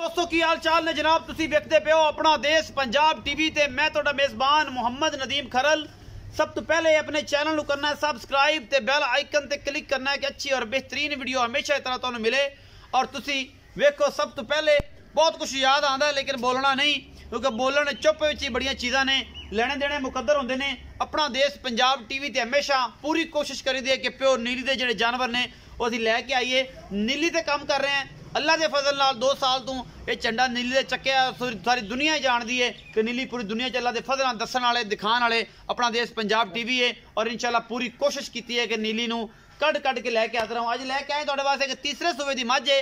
दोस्तों की हाल चाल ने जनाब तुसी देखते पे हो अपना देश पंजाब टीवी ते मैं तोड़ा मेजबान मोहम्मद नदीम खरल। सब तो पहले अपने चैनल करना है सबसक्राइब ते बेल आइकन ते क्लिक करना है कि अच्छी और बेहतरीन वीडियो हमेशा इस तरह तुहानू मिले। और तुसी वेखो सब तो पहले बहुत कुछ याद आंदा है लेकिन बोलना नहीं, क्योंकि बोलने चुप विच ही बड़ियां चीज़ां ने लेने देने मुकद्दर होंदे ने। अपना देश पंजाब टीवी ते हमेशा पूरी कोशिश करी दी है कि प्योर नीली दे जिहड़े जानवर ने वो असीं लैके आईए। नीली ते काम कर रहे हैं अल्लाह के फजल नाल 2 साल तो ये झंडा नीली दे चक्या सारी दुनिया जानती है कि नीली पूरी दुनिया च अल्लाह के फजल नाल दस्सण वाले दिखाने वाले अपना देश पंजाब टीवी है। और इंशाल्लाह पूरी कोशिश की है कि नीली नूं कढ़ के लैके आता रहूँ। अज लैके आए तुहाडे वास्ते एक तीसरे सूबे की मझ है,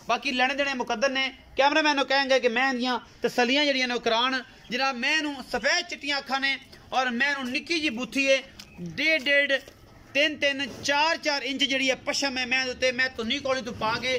बाकी लेने देने मुकद्दर ने। कैमरामैन नूं कहेंगे कि मैं दियां तसलियां जिहड़ियां ने कराण। जनाब मैं नूं सफेद चिट्टियां अखां ने और मैं नूं निक्की जी बूथी है 1.5 3 4 इंच जी है पशम है मैं उत्ते मैं तुन्नी कोली तू पा के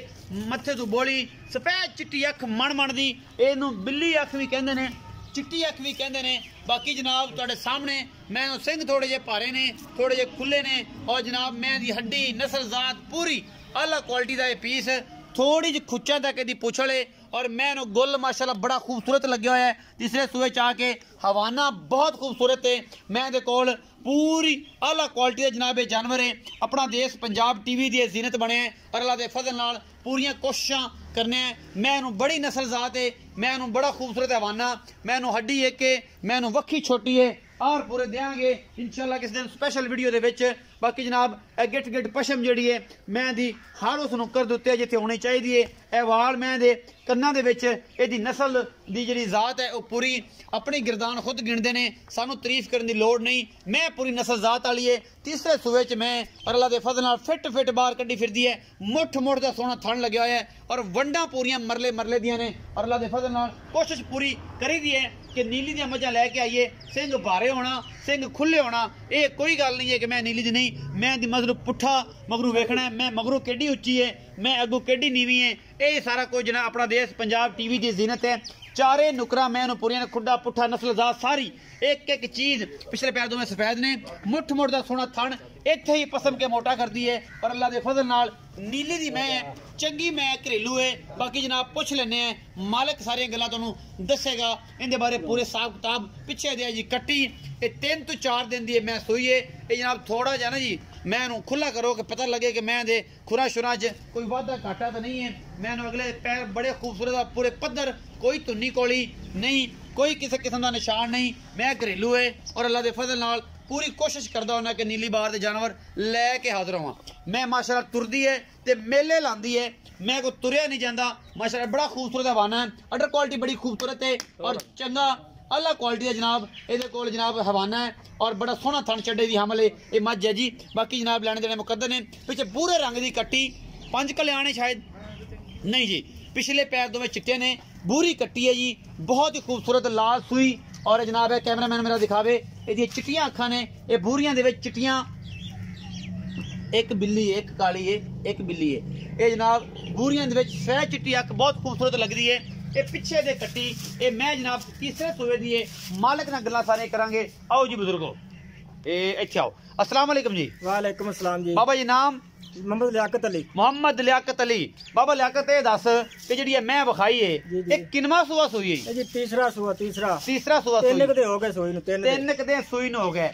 मत्थे तू बोली सफेद चिट्टी अख मण दी इनू बिल्ली अख भी कहते हैं, चिट्टी अख भी कहते हैं। बाकी जनाब तुहाडे सामने मैं सिंह थोड़े जे भारे ने थोड़े जे खुले ने और जनाब मैं दी हड्डी नस्ल जात पूरी आला क्वालिटी का पीस थोड़ी जी खुच्चा तक यदि पुछल है। और मैं गुल माशाल्लाह बड़ा खूबसूरत लगे हुआ है। तीसरे सूए च आके हवाना बहुत खूबसूरत है। मैं दे कोल पूरी आला क्वालिटी के जनाब जानवर है। अपना देश पंजाब टीवी की जीनत बने और अल्लाह के फजल नाल पूरियां कोशिशां करने। मैं बड़ी नस्ल जात है, मैं बड़ा खूबसूरत हवाना, मैं हड्डी एक है, मैं वक्खी छोटी है और पूरे देंगे इंशाल्लाह किस दिन स्पेशल वीडियो दे विच। बाकी जनाब गिट गिट पशम जी है मैं दी हर उस नुक्कर दे उत्ते जिथे होनी चाहिए है। यह वाल मैं दे कन्ना दे विच इहदी नस्ल दी जिहड़ी जात है वह पूरी अपनी गिरदान खुद गिनते हैं, सानू तारीफ करने की लोड़ नहीं। मैं पूरी नस्ल जात वाली है। तीसरे सूबे च मैं और अल्लाह के फजल नाल फिट बाहर कड्डी फिरदी है। मुठ का सोहना थन लग्या हुआ है और वंडा पूरियां मरले दियां ने और अल्लाह के फजल नाल कोशिश पूरी करी दी है कि नीली दी मझां लैके आइए। सिंह भारे होना सिंह खुले होना ये कोई गल नहीं है कि मैं नीली दी नहीं, मैं दी मतलब पुट्ठा मगरू वेखना है, मैं मगरू केडी उच्ची है, मैं अगू केडी नीवी है। ये सारा कुछ जना अपना देश पंजाब टीवी की जीनत है। चारे नुकरा मैं पूरी खुडा पुट्ठा नस्ल जात सारी एक एक चीज़ पिछले पैर दोवें सफेद ने मुठ का सोहना थन इत्थे ही पसम के मोटा कर दी है। और अल्लाह के फजल नाल नीली दी मैं चंगी मैं घरेलू है। बाकी जनाब पुछ लेने हैं मालिक सारिया गल्लां तुहानूं दसेगा इहदे बारे पूरे हिसाब किताब पिछे दिया जी। कट्टी ये 3 तो 4 दिन दी मैं सूई है। ये जनाब थोड़ा जा ना जी मैं खुला करो कि पता लगे कि मैं दे खुरा शुरा च कोई वाधा घाटा तो नहीं है। मैं अगले पैर बड़े खूबसूरत पूरे पद्धर, कोई धुन्नी कोली नहीं, कोई किसी किस्म का निशान नहीं, मैं घरेलू है। और अल्लाह के फजल नाल पूरी कोशिश करता होना कि नीली बार के जानवर लैके हाजिर होवां। मैं माशाल्लाह तुरदी है ते मेले लांदी है, मैं कोई तुरया नहीं जाता। माशाल्लाह बड़ा खूबसूरत हवाना है, अडर क्वालिटी बड़ी खूबसूरत है और चंगा अल्लाह क्वालिटी है जनाब। ये कोल जनाब हवाना है और बड़ा सोहना थन चड्डे की हमल ये मझ है जी। बाकी जनाब लेने देने मुकद्दर ने। पिछे पूरे रंग की कट्टी 5 कल्याण है शायद नहीं जी, पिछले पैर दोवें चिट्टे ने, बूरी कट्टी है जी, बहुत ही खूबसूरत लाल सुई। और जनाब है कैमरामैन मेरा दिखावे ये चिट्टियां अखां ने, ये बूरियां दे विच चिट्टियां एक बिल्ली है, एक काली है एक बिल्ली है। ये जनाब बूरियां दे विच सह चिट्टी अख बहुत खूबसूरत लगती है। ये पिछे दे कट्टी ये मैं जनाब तीसरे सूबे दी है। मालिक नाल गल्लां सारे करांगे। आओ जी बुजुर्गो इत्थे आओ। अस्सलाम वालेकुम जी। वालेकुम अस्सलाम जी। बाबा जी नाम? मोहम्मद लियाकत अली। मोहम्मद लियाकत अली। बाबा लियाकत ये दस कि जिहड़ी मैं विखाई है ये किनवा सूआ सूई है जी? तीसरा सूआ। तीसरा सूआ। 3 कदे हो गए सूई नु, 3 कदे सूई नु हो गए।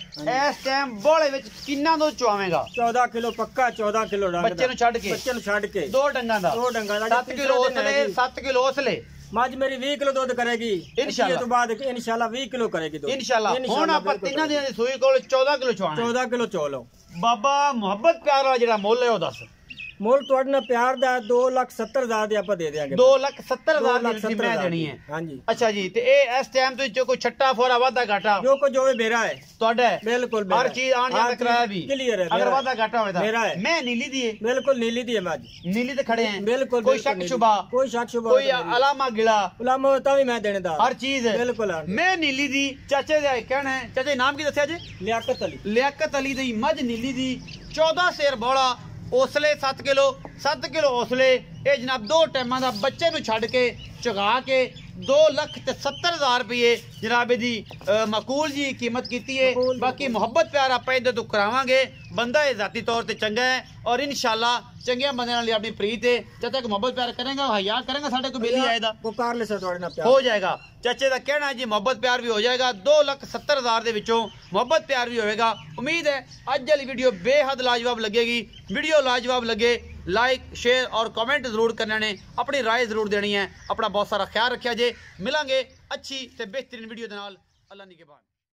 इस टाइम बोले विच किन्ना दूध चुआवेगा? 14 किलो पक्का, 14 किलो डंग बच्चे नु छड्ड के 2 डंगा दा 7 किलो ओसले 7 किलो ओसले। मज मेरी 20 किलो दूध करेगी इंशाल्लाह। तो बाद इंशाल्लाह 20 किलो करेगी दूध इंशाल्लाह। हुण आपां तिन्ना दी सूई कोल 14 किलो चुआना। 14 किलो चोलो। बाबा मोहब्बत प्यार वाला जेड़ा मुੱਲ है ओ दस। मोल तुहाडे नाल प्यार दा 2,70,000 दे आपा दे देंगे। 2,70,000 मैं देनी है। हां जी। अच्छा जी ते ए इस टाइम तो कोई छट्टा फोरा वादा घाटा जो को जो मेरा है ਤੁਹਾਡਾ बिल्कुल हर चीज आने जाने कराया भी क्लियर है। अगर वादा घाटा होता मेरा है। मैं नीली दी है। बिल्कुल नीली दी है। मैं नीली ते खड़े हैं बिल्कुल। कोई शक शुबा कोई अलामा गिला उलामा होता भी मैं देने दा हर चीज बिल्कुल। मैं नीली दी चाचे दा कहना है। चाचे नाम की दस्या जी? लियाकत अली। लियाकत अली दी मझ नीली दी 14 शेर बौला ओसले 7 किलो ओसले। ये जनाब 2 टाइमां दा बच्चे नूं छड्ड के चुगा के 2,70,000 रुपये जनाब दी मकूल जी कीमत की है। बाकी मुहब्बत प्यार आप इधर तो करावांगे। बंदा है जाती तौर पर चंगा है और इंशाल्लाह चंगे बंदे नाल अपनी प्रीत है चाचा को मोहब्बत प्यार करेंगे हया करेंगे साढ़े को मिली आएगा हो जाएगा। चाचे का कहना है जी मोहब्बत प्यार भी हो जाएगा 2,70,000 ਦੇ ਵਿੱਚੋਂ मोहब्बत प्यार भी होएगा। उम्मीद है अज वाली वीडियो बेहद लाजवाब लगेगी। वीडियो लाजवाब लगे लाइक शेयर और कमेंट जरूर करने ने अपनी राय जरूर देनी है। अपना बहुत सारा ख्याल रखा जे मिलेंगे अच्छी ते बेहतरीन वीडियो दे नाल। अल्लाह निगहबान।